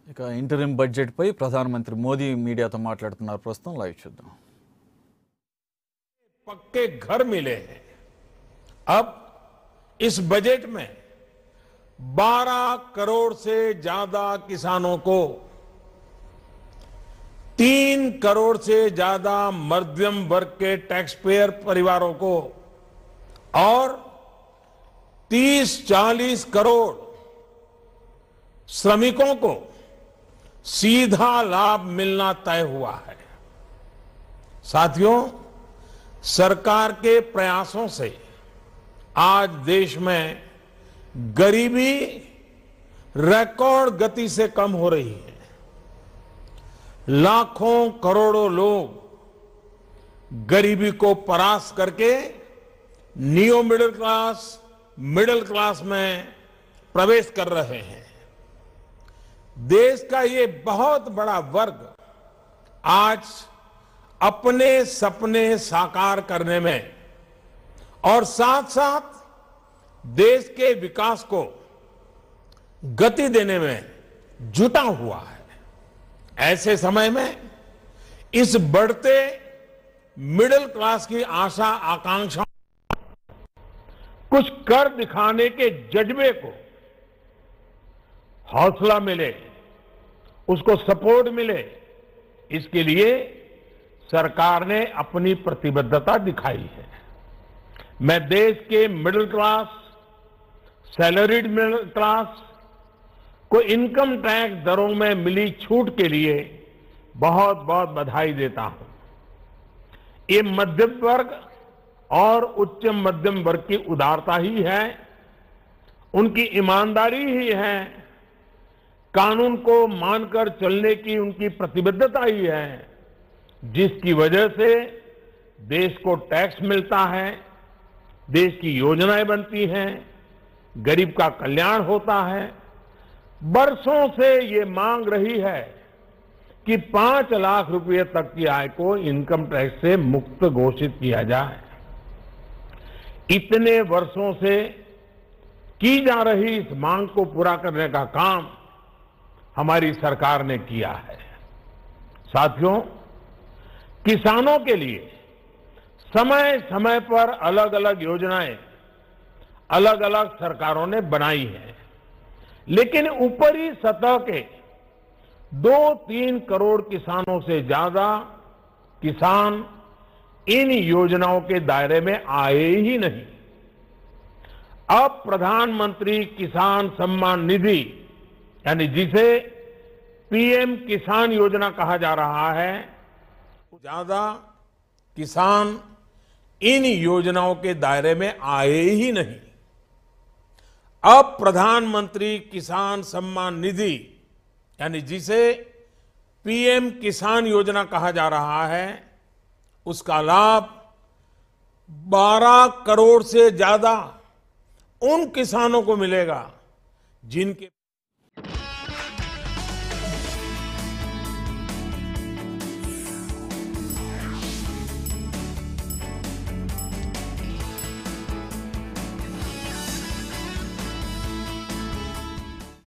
ఇక interim budget పై ప్రధానమంత్రి మోదీ మీడియాతో మాట్లాడుతున్నారు. ప్రస్తుతం లైవ్ చూద్దాం. पक्के घर मिले हैं. अब इस बजट में 12 करोड़ से ज्यादा किसानों को, 3 करोड़ से ज्यादा मध्यम वर्ग के टैक्स पेयर परिवारों को और 30-40 करोड़ श्रमिकों को सीधा लाभ मिलना तय हुआ है. साथियों, सरकार के प्रयासों से आज देश में गरीबी रिकॉर्ड गति से कम हो रही है. लाखों करोड़ों लोग गरीबी को परास्त करके नियो मिडिल क्लास में प्रवेश कर रहे हैं. देश का ये बहुत बड़ा वर्ग आज अपने सपने साकार करने में और साथ साथ देश के विकास को गति देने में जुटा हुआ है. ऐसे समय में इस बढ़ते मिडिल क्लास की आशा आकांक्षा कुछ कर दिखाने के जज्बे को हौसला मिले, उसको सपोर्ट मिले, इसके लिए सरकार ने अपनी प्रतिबद्धता दिखाई है. मैं देश के middle class, salaried middle class को इनकम टैक्स दरों में मिली छूट के लिए बहुत बहुत बधाई देता हूं. ये मध्यम वर्ग और उच्च मध्यम वर्ग की उदारता ही है, उनकी ईमानदारी ही है, कानून को मानकर चलने की उनकी प्रतिबद्धता ही है, जिसकी वजह से देश को टैक्स मिलता है, देश की योजनाएं बनती हैं, गरीब का कल्याण होता है. बरसों से ये मांग रही है कि 5 लाख रुपए तक की आय को इनकम टैक्स से मुक्त घोषित किया जाए. इतने वर्षों से की जा रही इस मांग को पूरा करने का काम हमारी सरकार ने किया है. साथियों, किसानों के लिए समय समय पर अलग अलग योजनाएं अलग अलग सरकारों ने बनाई हैं, लेकिन ऊपरी सतह के 2-3 करोड़ किसानों से ज्यादा किसान इन योजनाओं के दायरे में आए ही नहीं. अब प्रधानमंत्री किसान सम्मान निधि, यानी जिसे पीएम किसान योजना कहा जा रहा है, ज्यादा किसान इन योजनाओं के दायरे में आए ही नहीं. अब प्रधानमंत्री किसान सम्मान निधि, यानी जिसे पीएम किसान योजना कहा जा रहा है, उसका लाभ 12 करोड़ से ज्यादा उन किसानों को मिलेगा जिनके